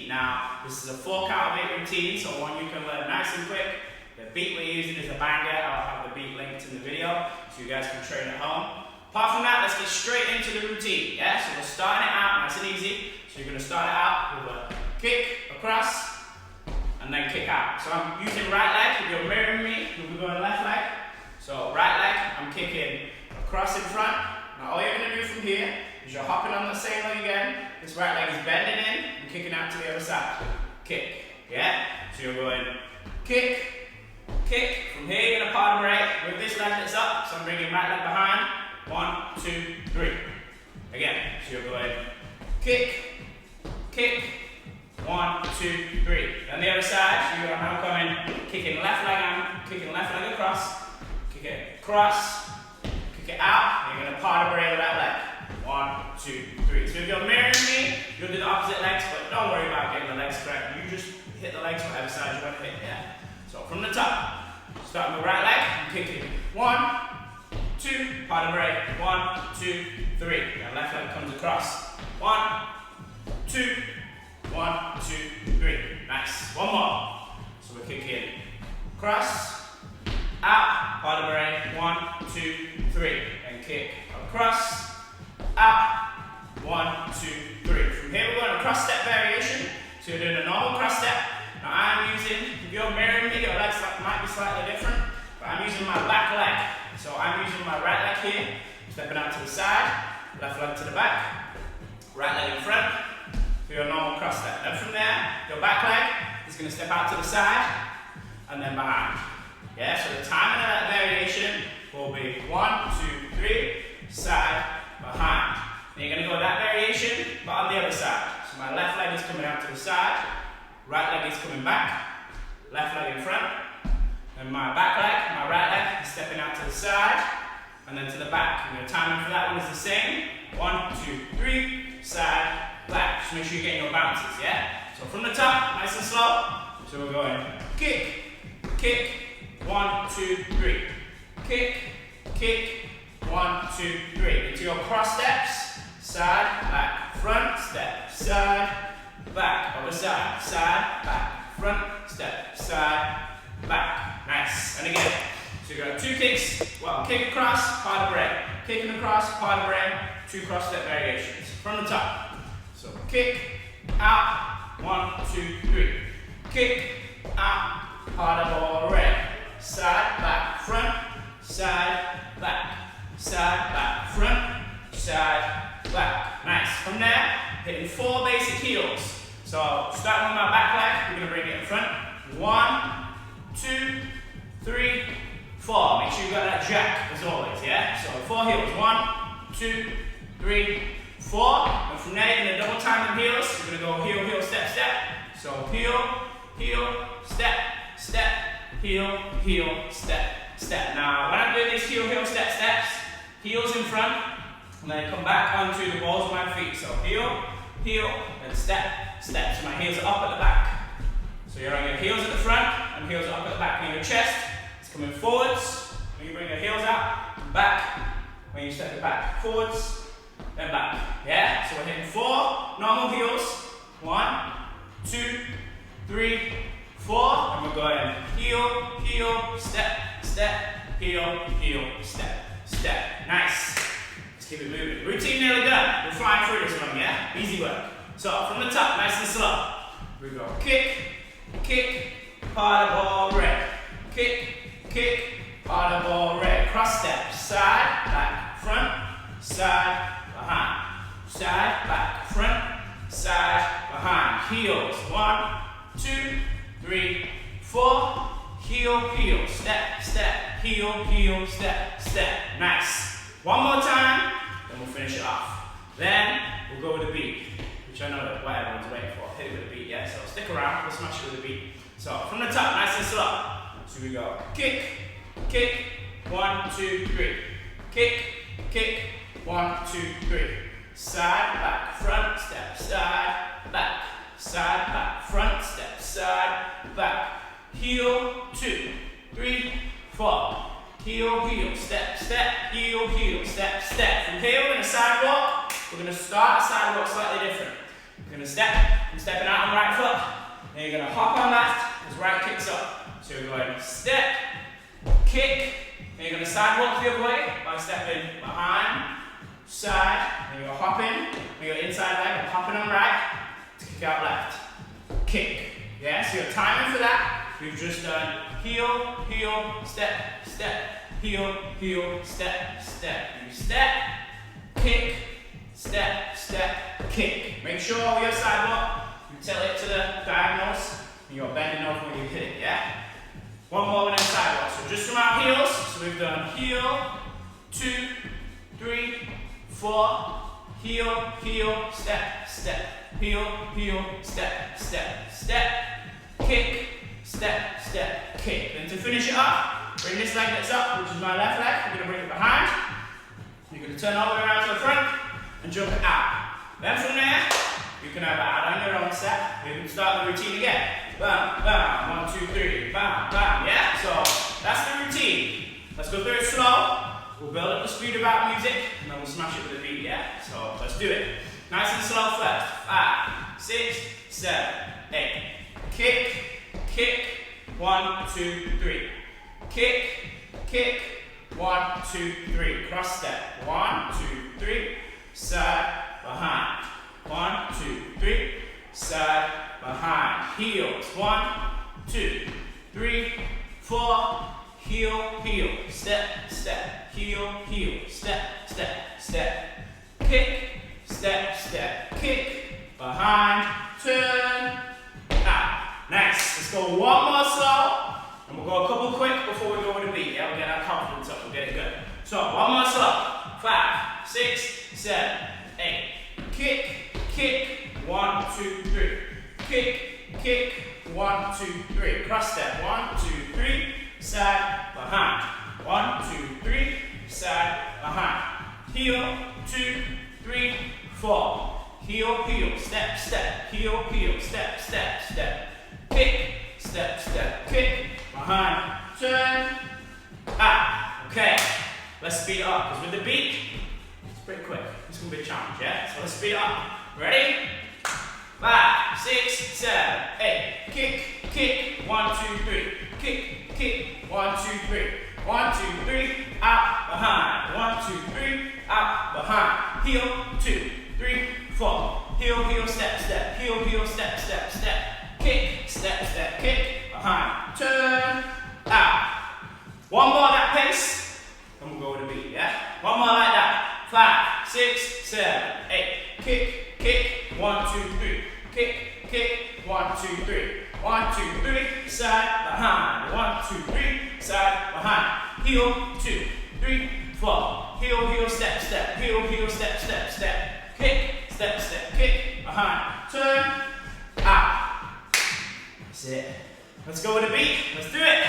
Now, this is a 4-count routine, so one you can learn nice and quick. The beat we're using is a banger. I'll have the beat linked in the video, so you guys can train at home. Apart from that, let's get straight into the routine, yeah? So we're starting it out nice and easy. So you're going to start it out with a kick across, and then kick out. So I'm using right leg. If you're mirroring me, we'll be going left leg. So right leg, I'm kicking across in front. Now all you're going to do from here is you're hopping on the same leg again. This right leg is bending in and kicking out to the other side. Kick, yeah? So you're going kick, kick. From here you're going to part break with this leg that's up. So I'm bringing right leg behind. 1, 2, 3. Again, so you're going kick, kick. 1, 2, 3. Then the other side, so you're now coming, kicking left leg and kicking left leg across. Kick it across, kick it out. And you're going to part break with that leg. 1, 2, 3. So if you're mirroring me, you'll do the opposite legs, but don't worry about getting the legs correct. You just hit the legs whatever side you want to hit, yeah? So from the top, starting with right leg, I'm kicking 1, 2, part break, 1, 2, 3. Now left leg comes across. 1, 2, 1, 2, 3. Nice. One more. So we're kicking across, out, part break, 1, 2, 3. And kick across, out, 1, 2, 3. From here we're going to cross step variation. So you're doing a normal cross step. Now I'm using, if you're mirroring me, your legs might be slightly different, but I'm using my back leg. So I'm using my right leg here, stepping out to the side, left leg to the back, right leg in front, for your normal cross step. Then from there, your back leg is going to step out to the side, and then behind. Yeah, so the timing of that variation will be 1, 2, 3, side, behind. Then you're going to go that variation, but on the other side. So my left leg is coming out to the side, right leg is coming back, left leg in front, and my back leg, my right leg is stepping out to the side, and then to the back. And your timing for that one is the same. 1, 2, 3, side, back. Just make sure you're getting your bounces, yeah? So from the top, nice and slow. So we're going kick, kick, 1, 2, 3. Kick, kick, 1, 2, 3. Into your cross steps, side, back, front, step, side, back, other side, side, back, front, step, side, back. Nice. And again, so you got 2 kicks, well, kick across, part of break. Kicking across, part of break, 2 cross step variations. From the top. So kick, out, 1, 2, 3. Kick, out, part of break. Side, back, front, side, back. Side, back, front, side, back. Nice. From there, hitting 4 basic heels. So starting with my back leg, we're going to bring it in front. 1, 2, 3, 4. Make sure you got that jack as always, yeah? So 4 heels. 1, 2, 3, 4. And from there, you're going to double time the heels. You're going to go heel, heel, step, step. So heel, heel, step, step, heel, heel, step, step. Now, when I'm doing these heel, heel, step, steps, heels in front, and then come back onto the balls of my feet. So heel, heel, and step, step. So my heels are up at the back. So you're on your heels at the front, and heels are up at the back. And your chest is coming forwards, when you bring your heels out, and back, when you step it back. Forwards, then back. Yeah? So we're hitting 4 normal heels. 1, 2, 3, 4. And we're going heel, heel, step, step, heel, heel, step, step. Nice. Let's keep it moving. Routine nearly done. We're flying through this one, yeah? Easy work. So from the top, nice and slow. We go kick, kick, part of ball, red. Kick, kick, part of ball, red. Cross step, side, back, front, side, behind. Side, back, front, side, behind. Heels, 1, 2, 3, 4. Heel, heel, step, step, heel, heel, step, step. Nice. One more time, then we'll finish it off. Then we'll go with the beat, which I know that what everyone's waiting for. Hit it with a beat, yeah? So stick around, we'll smash it with a beat. So from the top, nice and slow. So we go kick, kick, 1, 2, 3. Kick, kick, 1, 2, 3. Side, back, front, step, side, back, front, step, side, back. Heel, 2, 3, 4. Heel, heel, step, step, heel, heel, step, step. From here we're going to sidewalk. We're going to start a sidewalk slightly different. We're going to step, I'm stepping out on right foot. Then you're going to hop on left as right kicks up. So we're going step, kick, and you're going to sidewalk the other way by stepping behind, side, and you're hopping with your inside leg, hopping on right to kick out left. Kick. Yeah, so your timing for that, we've just done heel, heel, step, step, heel, heel, step, step. You step, kick, step, step, kick. Make sure with your sidewalk, you tilt it to the diagonals, and you're bending over when you hit it, yeah? One more with the sidewalk. So just from our heels, so we've done heel, 2, 3, 4, heel, heel, step, step, heel, heel, step, step, step, kick, step, step, kick. Then to finish it up, bring this leg that's up, which is my left leg, we're going to bring it behind. You're going to turn all the way around to the front and jump it out. Then from there, you can have it out on your own set. You can start the routine again. Bam, bam, 1, 2, 3, bam, bam, yeah? So that's the routine. Let's go through it slow. We'll build up the speed of our music, and then we'll smash it with the beat, yeah? So let's do it. Nice and slow first. 5, 6, 7, 8. Kick, kick, 1, 2, 3. Kick, kick, 1, 2, 3. Cross step. 1, 2, 3. Side, behind. 1, 2, 3. Side, behind. Heels. 1, 2, 3, 4. Heel, heel. Step, step. Heel, heel. Step, step, step. Kick, step, step. Kick, behind. Turn, out. Nice. Let's go one more slow. And we'll go a couple quick before we go with the beat. Yeah, we'll get our confidence up. We'll get it good. So, one more slow. 5, 6, 7, 8. Kick, kick. 1, 2, 3. Kick, kick. 1, 2, 3. Cross step. 1, 2, 3. Side, behind. 1, 2, 3. Side, behind. Heel, 2, 3, 4. Heel, heel. Step, step. Heel, heel. Step, step, step. Kick, step, step. Kick, behind. Turn, out. Okay, let's speed it up. Because with the beat, it's pretty quick. It's going to be a challenge, yeah? So let's speed it up. Ready? 5, 6, 7, 8. Kick, kick. 1, 2, 3. Kick, kick. 1, 2, 3. 1, 2, 3. Out, behind. 1, 2, 3. Out, behind. Heel, 2, 3, 4. Heel, heel, step, step. Heel, heel, step, step, step. Kick, step, step, kick. Behind. Turn, out. One more at that pace, and we'll go with the beat, yeah? One more like that. 5, 6, 7, 8. Kick, kick. 1, 2, 3. Kick, kick. 1, 2, 3. 1, 2, 3. Side, behind. 1, 2, 3. Side, behind. Heel, 2, 3, 4. Heel, heel, step, step. Heel, heel, step, step, step. Kick, step, step, kick. Behind. Turn, out. That's it. Let's go with the beat. Let's do it.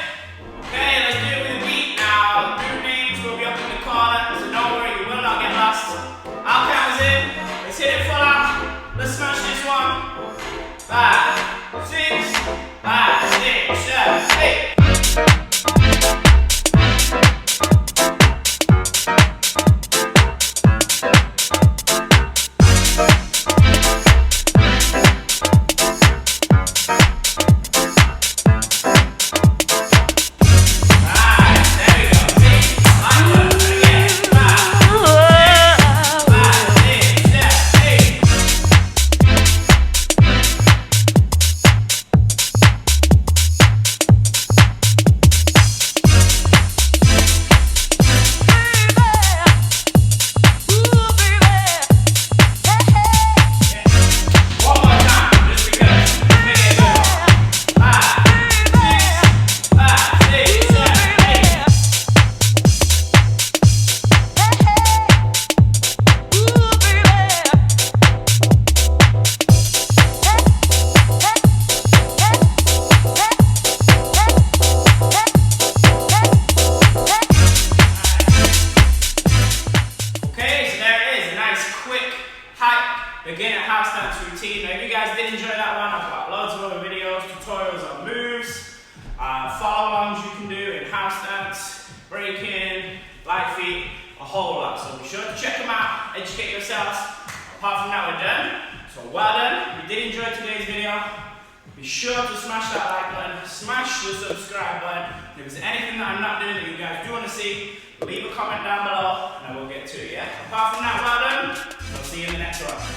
Okay, let's do it with the beat. Now, group names will be up in the corner, so don't worry, you will not get lost. I'll count us in. Let's hit it full out. Let's smash this one. 5, 6, 5, 6, 7, 8. you guys did enjoy that one, I've got loads of other videos, tutorials on moves, follow-alongs you can do in house dance, breaking, light feet, a whole lot. So be sure to check them out, educate yourselves. Apart from that, we're done. So well done. If you did enjoy today's video, be sure to smash that like button, smash the subscribe button. And if there's anything that I'm not doing that you guys do want to see, leave a comment down below and I will get to it, yeah? Apart from that, well done. I'll see you in the next one.